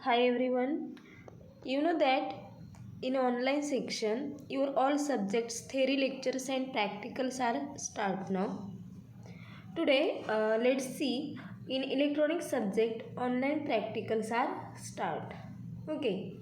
Hi everyone. You know that in online section your all subjects theory lectures and practicals are start now. Today let's see in electronic subject online practicals are start. Okay.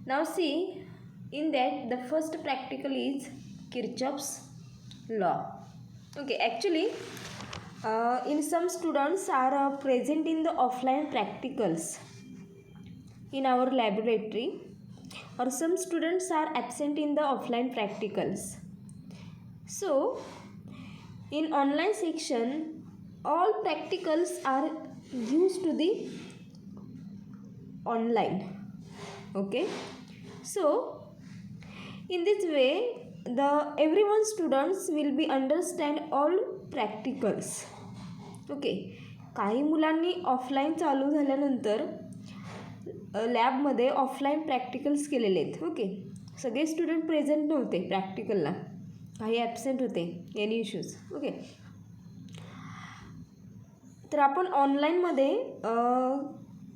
Now see in that the first practical is Kirchhoff's law. Okay, actually in some students are present in the offline practicals in our laboratory, or some students are absent in the offline practicals. So in online section all practicals are used to the online. Okay, so in this way the everyone students will be understand all practicals. Okay, काही मुलांनी offline चालू झाल्यानंतर लॅबमध्ये offline practicals केलेले आहेत. Okay, सगळे student present नव्हते प्रॅक्टिकलला, काही ॲबसेंट होते, एनी इश्यूज. ओके, तर आपण ऑनलाईनमध्ये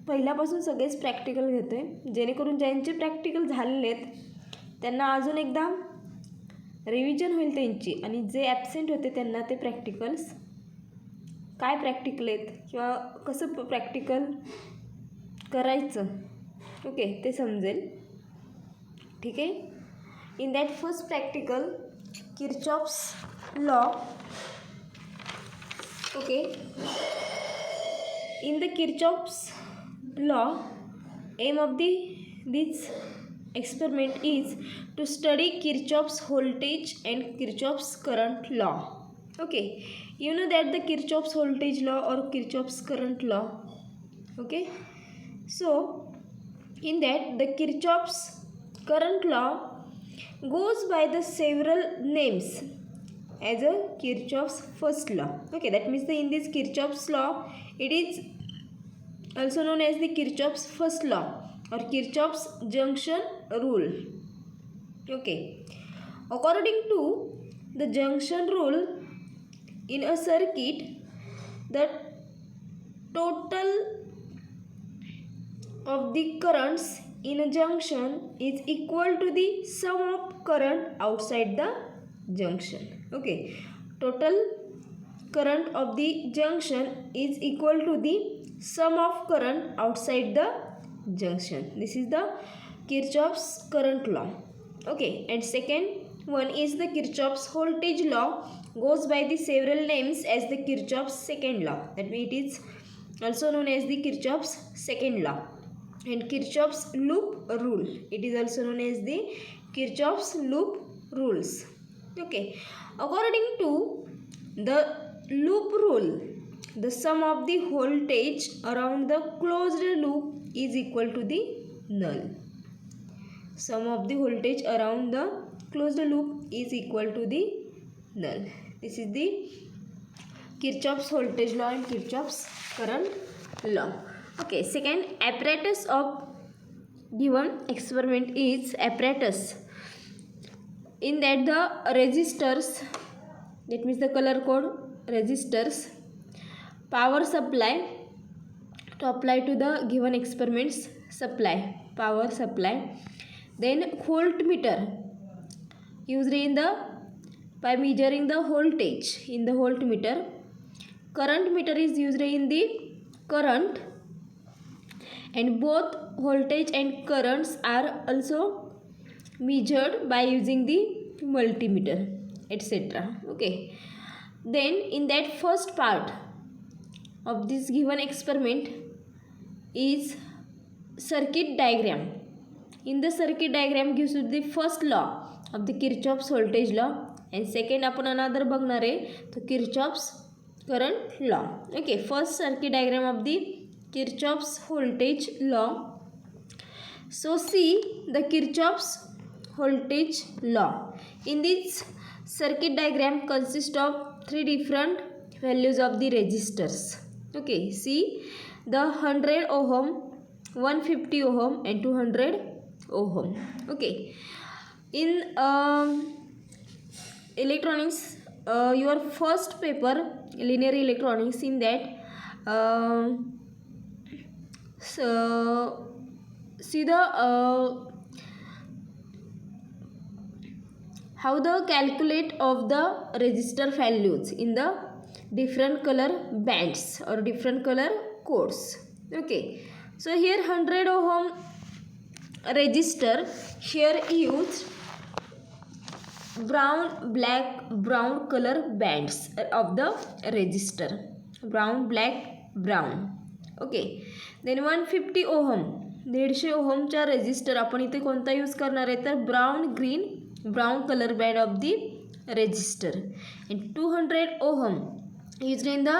पहिल्यापासून सगळेच प्रॅक्टिकल घेतो आहे, जेणेकरून ज्यांचे प्रॅक्टिकल झालेले आहेत त्यांना अजून एकदा रिव्हिजन होईल त्यांची, आणि जे ॲबसेंट होते त्यांना ते प्रॅक्टिकल्स काय प्रॅक्टिकल आहेत किंवा कसं प्रॅक्टिकल करायचं, ओके, ते समजेल. ठीक आहे. In that first practical Kirchhoff's law. Okay, in the Kirchhoff's law aim of this experiment is to study Kirchhoff's voltage and Kirchhoff's current law. Okay, you know that the Kirchhoff's voltage law or Kirchhoff's current law. Okay, so in that the Kirchhoff's current law goes by the several names as a Kirchhoff's first law. Okay, that means in this Kirchhoff's law it is also known as the Kirchhoff's first law or Kirchhoff's junction rule. Okay, according to the junction rule in a circuit, the total of the currents in a junction is equal to the sum of current outside the junction. Okay, total current of the junction is equal to the sum of current outside the junction. This is the Kirchhoff's current law. Okay, and second one is the Kirchhoff's voltage law, goes by the several names as the Kirchhoff's second law. That means it is also known as the Kirchhoff's second law. And Kirchhoff's loop rule, it is also known as the Kirchhoff's loop rules. Okay, according to the loop rule, the sum of the voltage around the closed loop is equal to the null. Sum of the voltage around the closed loop is equal to the null. This is the Kirchhoff's voltage law and Kirchhoff's current law. Okay, second apparatus of given experiment is apparatus. In that the resistors, that means the color code resistors, power supply to apply to the given experiments, supply power supply. Then voltmeter used in the by measuring the voltage in the voltmeter. Current meter is used in the current, and both voltage and currents are also measured by using the multimeter, etc. Okay, then in that first part of this given experiment is circuit diagram. In the circuit diagram gives you the first law of the Kirchhoff's voltage law, and second आपण another बघणार आहे तो Kirchhoff's current law. Okay, first circuit diagram of the Kirchhoff's voltage law. So see the Kirchhoff's voltage law. In this circuit diagram consists of three different values of the resistors. Okay, see the 100 ohm, 150 ohm and 200 ohm. Okay, in electronics, your first paper linear electronics, in that so see the how the calculate of the resistor values in the different color bands or different color codes. Okay, so here 100 ohm resistor here used brown color bands of the resistor, brown, black, brown. Okay, then 150 ohm 150 ओहमच्या resistor आपण इथे कोणता use करणार आहे तर brown colour band of the resistor. and 200 ohm used in the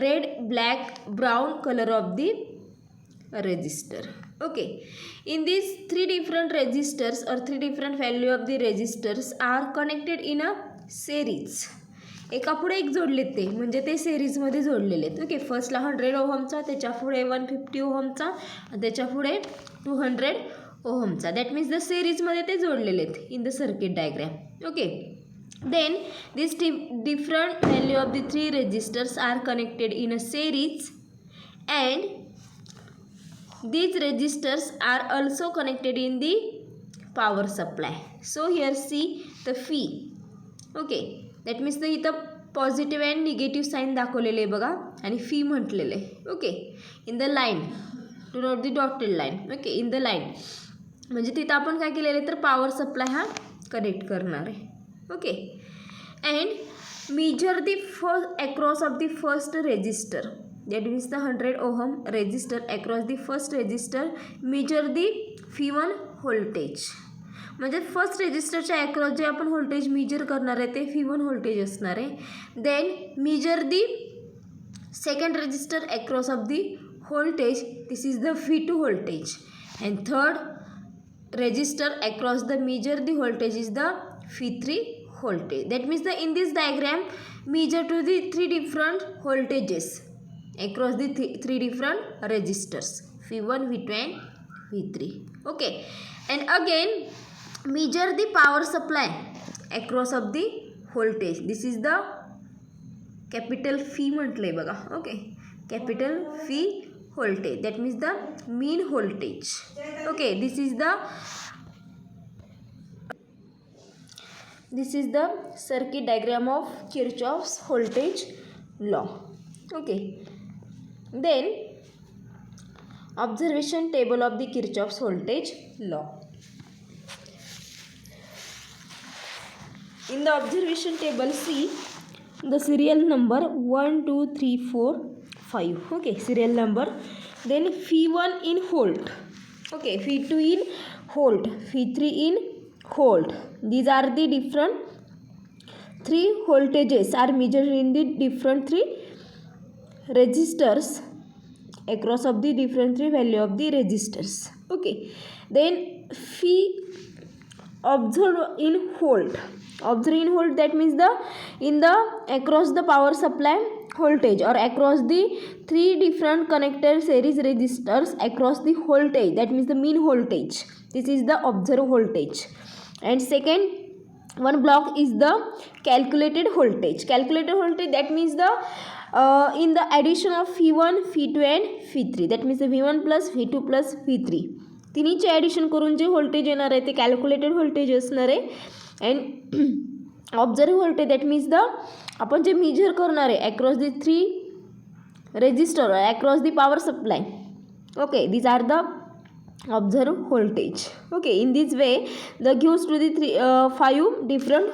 red, black, brown color of the resistor. Okay, in these three different resistors or three different value of the resistors are connected in a series. एका पुढे एक जोडलेत ते म्हणजे ते सिरीजमध्ये जोडलेले आहेत. Okay, फर्स्टला 100 ओहमचा, त्याच्या पुढे 150 ओहमचा, त्याच्या पुढे 200 ओहमचा. दॅट मीन्स द सिरीजमध्ये ते जोडलेले आहेत in the circuit diagram. Okay, then these different value of the three resistors are connected in a series and these resistors are also connected in the power supply. So here see the phi. Okay, that means the इथं positive and negative sign दाखवलेले आहे बघा आणि फी म्हटलेलं आहे. Okay, in the line, to not the dotted line. Okay, in the line म्हणजे तिथं आपण काय केलेलं आहे तर पॉवर सप्लाय हा कनेक्ट करणार आहे. Okay, and measure the across of the first resistor. That means the 100 ohm resistor across the first resistor measure the V1 voltage. म्हणजे फर्स्ट रेजिस्टरच्या अक्रॉस जे आपण व्होल्टेज मेजर करणार आहे ते V1 व्होल्टेज असणार आहे. Then measure the second resistor across of the voltage, this is the V2 voltage. And third resistor across the measure the voltage is the V3 voltage. That means the in this diagram measure to the three different voltages across the three different resistors V1, V2 and V3. Okay, and again measure the power supply across of the voltage. This is the capital phi म्हटले बघा. Okay, capital phi voltage, that means the mean voltage. Okay, this is the circuit diagram of Kirchhoff's voltage law. Okay, then observation table of the Kirchhoff's voltage law. In the observation table, see the serial number 1, 2, 3, 4, 5. Okay, serial number. Then V1 in volt. Okay, V2 in volt, V3 in volt. These are the different three voltages are measured in the different three resistors across of the different three value of the resistors. Okay, then phi observe in volt. Observe in volt, that means the in the across the power supply voltage or across the three different connected series resistors across the voltage, that means the mean voltage. This is the observed voltage. And second one block is the calculated voltage. Calculated voltage, that means the in the addition of V1, V2 and V3, that means the V1 plus V2 plus V3 तिन्हीचे addition करून जे voltage येणार आहे ते calculated voltage असणार आहे. And observe voltage, that means the आपण जे मेजर करणार आहे across the three resistor across the power supply. Okay, these are the observe voltage. Okay, in this way the gives to the 5 different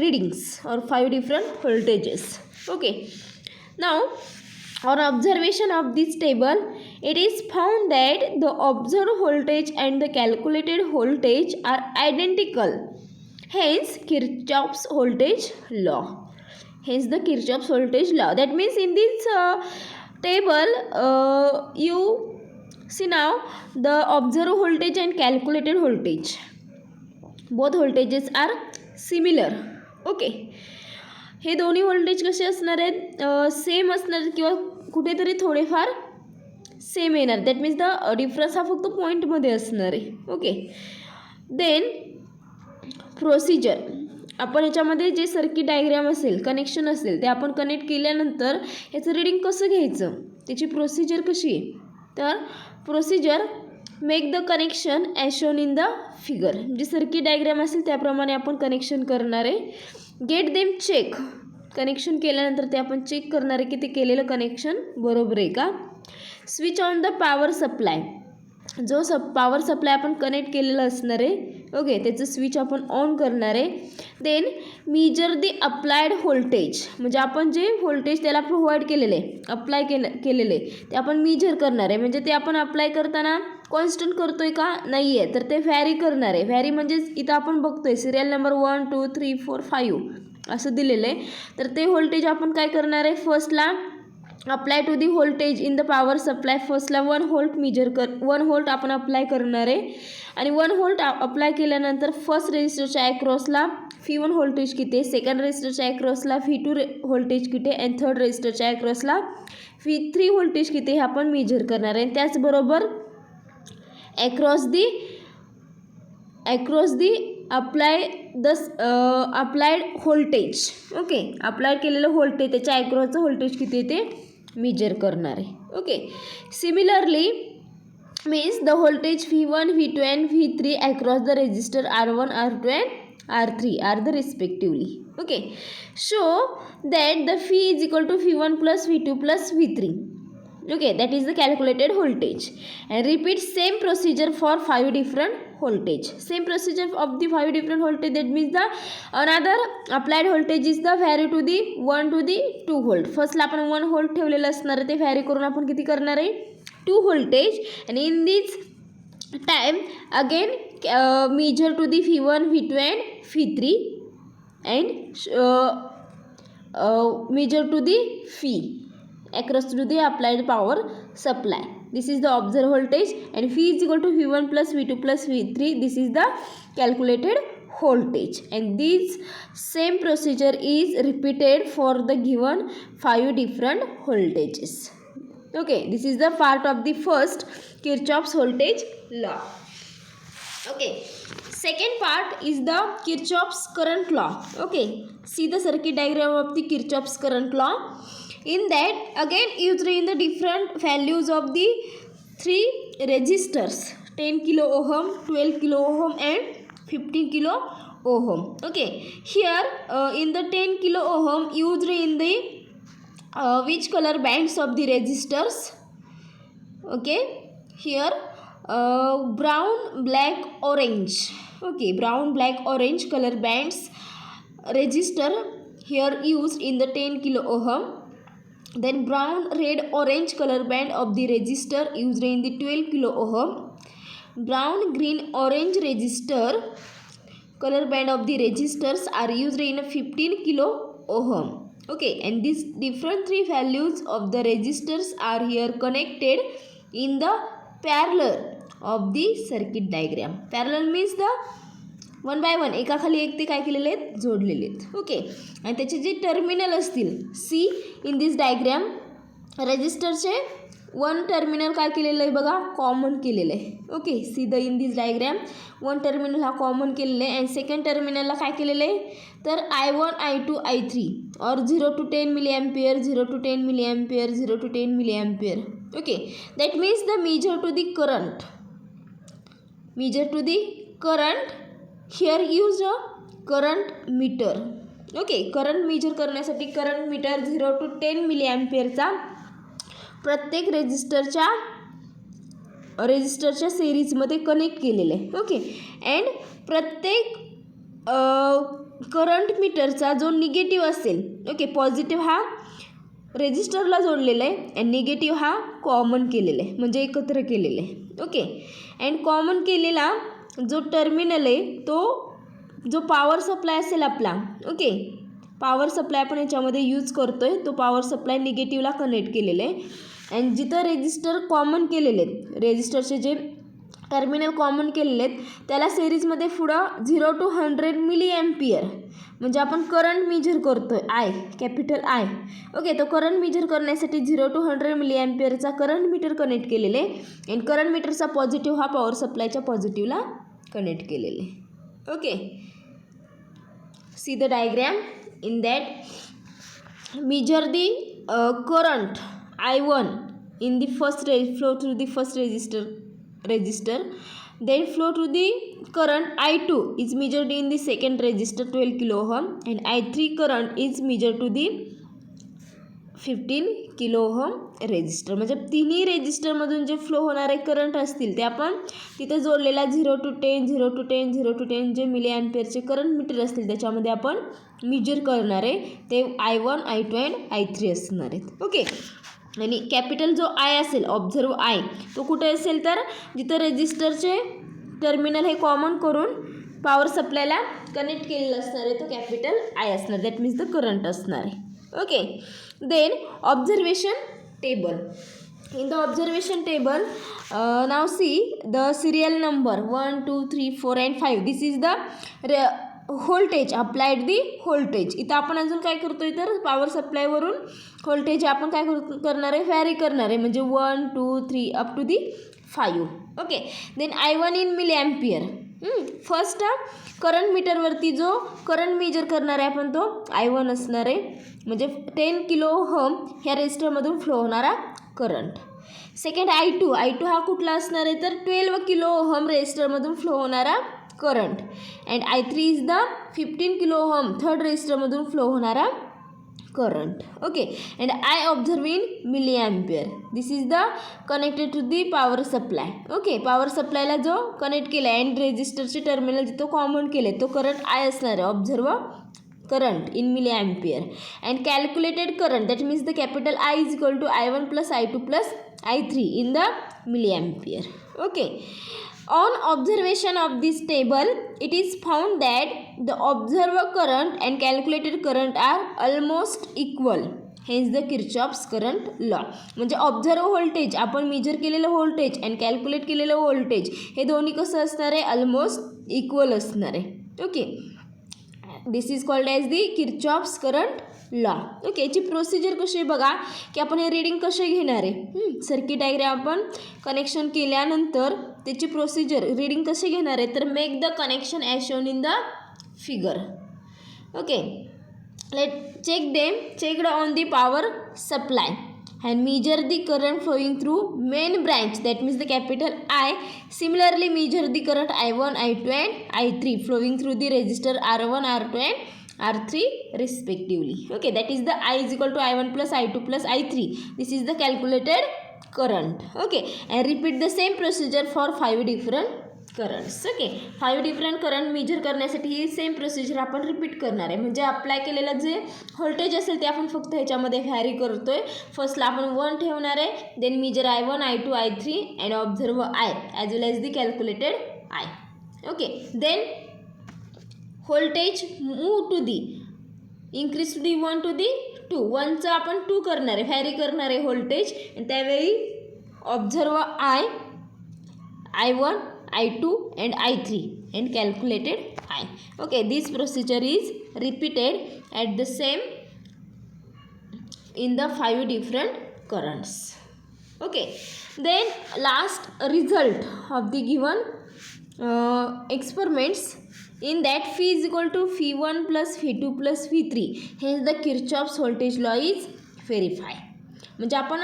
readings or 5 different voltages. Okay, now on observation of this table, it is found that the observed voltage and the calculated voltage are identical. Hence Kirchhoff's voltage law. Hence the Kirchhoff's voltage law. That means in this table you see now the observed voltage and calculated voltage, both voltages are similar. Okay, हे दोन्ही voltage कसे असणार आहेत same असणार किंवा कुठेतरी थोडेफार same येणार. That means the difference हा फक्त पॉईंटमध्ये असणार आहे. ओके, देन प्रोसिजर, आपण याच्यामध्ये जे सर्किट डायग्राम असेल कनेक्शन असेल ते आपण कनेक्ट केल्यानंतर याचं रिडिंग कसं घ्यायचं त्याची प्रोसिजर कशी आहे. तर procedure make the connection as shown in the figure. म्हणजे सर्किट डायग्राम असेल त्याप्रमाणे आपण कनेक्शन करणार आहे. Get them check. कनेक्शन केल्यानंतर ते आपण चेक करणार आहे की ते केलेलं कनेक्शन बरोबर आहे का. Switch on the power supply. जो पॉवर सप्लाय आपण कनेक्ट केलेला असणार आहे ओके त्याचं स्विच आपण ऑन करणार आहे. Then measure the applied voltage. म्हणजे आपण जे व्होल्टेज त्याला प्रोव्हाइड केलेलं आहे अप्लाय केलेलं आहे ते आपण मेजर करणार आहे. म्हणजे ते आपण अप्लाय करताना कॉन्स्टंट करतोय का नाही आहे तर ते व्हॅरी करणार आहे. व्हॅरी म्हणजे इथं आपण बघतोय सिरियल नंबर 1 2 3 4 5 असं दिलेलं आहे. तर ते व्होल्टेज आपण काय करणार आहे फर्स्टला apply to the voltage in the power supply. फर्स्टला 1 व्होल्ट मेजर 1 व्होल्ट आपण अप्लाय करणार आहे. आणि 1 व्होल्ट अप्लाय केल्यानंतर फर्स्ट रेजिस्टरच्या अक्रॉसला V1 व्होल्टेज किती आहे, सेकंड रेजिस्टरच्या अक्रॉसला V2 व्होल्टेज किती आहे आणि थर्ड रेजिस्टरच्या अक्रॉसला V3 व्होल्टेज किती हे आपण मेजर करणार आहे. त्याचबरोबर across the applied voltage okay apply केलेलं व्होल्टेज त्याच्या अक्रॉसचं व्होल्टेज किती आहे ते मेजर करणार आहे. Okay similarly means the voltage V1 V2 and V3 across the resistor R1 R2 and R3 are the respectively. Okay, show that the V is equal to V1 plus V2 plus V3. Okay, that is the calculated voltage. And repeat same procedure for 5 different voltage. Same procedure of the 5 different voltage. That means the another applied voltage is the vary to the 1 to the 2 volt. First ला आपण 1 volt ठेवलेलं असणार आहे ते vary करून आपण किती करणार आहे 2 voltage. And in this time again measure to the V1 V2 and V3 and measure to the V across to the applied power supply. This is the observed voltage and V is equal to V1 plus V2 plus V3. This is the calculated voltage and this same procedure is repeated for the given 5 different voltages. Okay, this is the part of the first Kirchhoff's voltage law. Okay, second part is the Kirchhoff's current law. Okay, see the circuit diagram of the Kirchhoff's current law. In that again used in the different values of the 3 resistors 10 kilo ohm, 12 kilo ohm and 15 kilo ohm. Okay, here in the 10 kilo ohm used in the which color bands of the resistors. Okay, here brown black orange. Okay, brown black orange color bands resistor here used in the 10 kilo ohm. Then brown red orange color band of the resistor used in the 12 kilo ohm. Brown green orange resistor color band of the resistors are used in a 15 kilo ohm. Okay, and these different 3 values of the resistors are here connected in the parallel of the circuit diagram. Parallel means the 1 by 1 एका खाली एक ते काय केलेले आहेत जोडलेले आहेत. Okay, आणि त्याचे जे टर्मिनल असतील सी इन दिस डायग्राम रेजिस्टरचे 1 टर्मिनल काय केलेलं आहे बघा कॉमन केलेलं आहे. Okay, see the in this diagram 1 terminal हा कॉमन केलेलं आहे आणि सेकंड टर्मिनलला काय केलेलं आहे तर I1 I2 I3 और 0 to 10 milliampere 0 to 10 milliampere 0 to 10 milliampere. Okay, that means the measure to the current here use a current meter. Okay, current measure करण्यासाठी current meter 0 to 10 milliampere चा प्रत्येक रेजिस्टरच्या सिरीजमध्ये कनेक्ट केलेलं आहे. ओके, अँड प्रत्येक current मीटरचा जो negative असेल okay positive हा रेजिस्टरला जोडलेला आहे आणि निगेटिव्ह हा कॉमन केलेला आहे म्हणजे एकत्र केलेलं आहे. ओके, अँड कॉमन केलेला जो टर्मिनल आहे तो जो पॉवर सप्लाय असेल आपला ओके पॉवर सप्लाय आपण याच्यामध्ये यूज करतो आहे तो पॉवर सप्लाय निगेटिव्हला कनेक्ट केलेला आहे आणि जिथं रेजिस्टर कॉमन केलेले आहेत रेजिस्टरचे जे टर्मिनल कॉमन केलेले आहेत त्याला सिरीजमध्ये पुढं 0 to 100 मिलीएम्पियर म्हणजे आपण करंट मेजर करतो आहे आय कॅपिटल आय. ओके, तो करंट मेजर करण्यासाठी 0 to 100 मिलीएम्पियरचा करंट मीटर कनेक्ट केलेले आहे आणि करंट मीटरचा पॉझिटिव्ह हा पॉवर सप्लायच्या पॉझिटिव्हला कनेक्ट केलेले आहे. Okay, see the diagram in that measure the current I1 in the first flow through the first resistor resistor. Then flow to the current I2 is measured in the second resistor 12 kilo ohm, and I3 current is measured to the 15 kilo ohm resistor. म्हणजे तिन्ही रेजिस्टरमधून जे flow होणारे current असतील ते आपण तिथे जोडलेला 0 to 10 0 to 10 0 to 10 जे मिली ॲम्पियरचे करंट मीटर असतील त्याच्यामध्ये आपण मेजर करणार आहे ते I1 I2 अँड I3 असणार आहेत. ओके. आणि कॅपिटल जो आय असेल, ऑब्झर्व आय, तो कुठे असेल तर जिथं रेजिस्टरचे टर्मिनल हे कॉमन करून पॉवर सप्लायला कनेक्ट केलेलं असणार आहे तो कॅपिटल आय असणार. दॅट मीन्स द करंट असणार आहे. Okay. Then observation table. In the observation table, now see the serial number 1 2 3 4 and 5. This is the voltage applied, the voltage. इथं आपण अजून काय करतोय तर पॉवर सप्लायवरून व्होल्टेज आपण काय करणार आहे, व्हॅरी करणार आहे. म्हणजे 1 2 3 up to the 5. Okay. Then I1 in milliampere. First current मीटरवरती जो करंट मेजर करणार आहे आपण तो I1 असणार आहे. म्हणजे 10 किलो ओहम ह्या रेजिस्टरमधून फ्लो होणारा करंट. सेकंड I2 हा कुठला असणार आहे तर 12 किलो ओहम रेजिस्टरमधून फ्लो होणारा current. And I3 is the 15 kilo ohm third रेजिस्टरमधून फ्लो होणारा current. Okay. And I observe in milliampere. This is the connected to the power supply. Okay. Power सप्लायला जो कनेक्ट केला आहे and रेजिस्टरचे terminal जिथं common केले तो करंट I असणार आहे. Observe current in milliampere. And calculated current, that means the capital I is equal to I1 plus I2 plus I3 in the milliampere. Okay. On observation of this table, it is found that the observer current and calculated current are almost equal. Hence the Kirchhoff's current law. म्हणजे observe voltage, आपण measure केलेलं voltage and calculate केलेलं voltage हे दोन्ही कसं असणार आहे, almost equal असणार आहे. Okay. This is called as the Kirchhoff's current law. Okay. याची प्रोसिजर कशी आहे बघा की आपण हे रीडिंग कसे घेणार आहे. सर्किट डायग्राम आपण कनेक्शन केल्यानंतर त्याची प्रोसिजर रीडिंग कसे घेणार आहे तर make the connection as shown in the figure. Okay. Let check them. Checked on the power supply and measure the current flowing through main branch, that means the capital I. Similarly measure the current I1 I2 and I3 flowing through the resistor R1 R2 and R3 respectively. Okay, that is the I is equal to I1 plus I2 plus I3. This is the calculated current. Okay, and repeat the same procedure for 5 different currents. Okay. 5 different current measure करण्यासाठी ही same procedure आपण repeat करणार आहे. म्हणजे apply केलेलं जे voltage असेल ते आपण फक्त ह्याच्यामध्ये व्हॅरी करतो आहे. फर्स्टला आपण 1 ठेवणार आहे. Then measure I1 I2 I3 and observe I as well as the calculated I. Okay. Then voltage move to the increase to the 1 to the 2. 1चं आपण 2 करणार आहे, व्हॅरी करणार आहे व्होल्टेज. आणि त्यावेळी observe I1 I2 and I3 and calculated I. Okay, this procedure is repeated at the same in the 5 different currents. Okay, then last result of the given experiments, in that phi is equal to phi1 plus phi2 plus phi3. Hence the Kirchhoff's voltage law is verified. म्हणजे आपण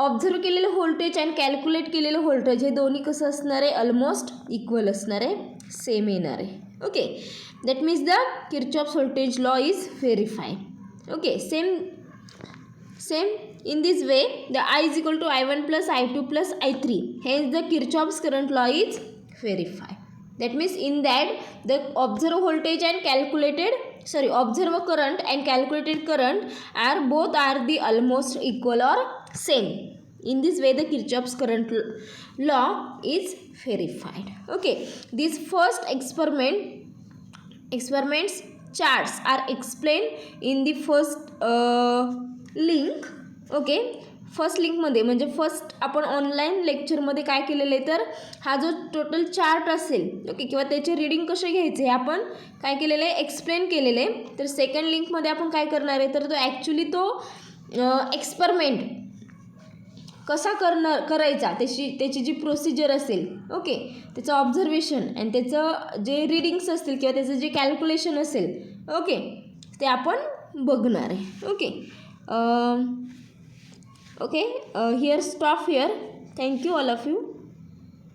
observe केलेलं voltage and calculate केलेलं voltage हे दोन्ही कसं असणार आहे, almost equal असणार आहे, सेम येणार आहे. Okay. That means the Kirchhoff's voltage law is verified. Okay. Same in this way the I is equal to I1 plus I2 plus I3. Hence the Kirchhoff's current law is verified. That means in that the observed voltage and observed current and calculated current are both are the almost equal or same. In this way the Kirchhoff's current law is verified. Okay, this first experiments charts are explained in the first link. Okay. First लिंकमध्ये म्हणजे first आपण online लेक्चरमध्ये काय केलेलं आहे तर हा जो टोटल चार्ट असेल, ओके, किंवा त्याचे रीडिंग कसे घ्यायचे हे आपण काय केलेलं आहे, एक्सप्लेन केलेलं आहे. तर सेकंड लिंकमध्ये आपण काय करणार आहे तर तो ॲक्च्युली तो एक्सपेरिमेंट कसा करायचा त्याची जी प्रोसिजर असेल, ओके, त्याचं ऑब्झर्वेशन आणि त्याचं जे रीडिंग्स असतील किंवा त्याचं जे कॅल्क्युलेशन असेल, ओके, ते आपण बघणार आहे. Okay. Okay, here stop here. Thank you all of you.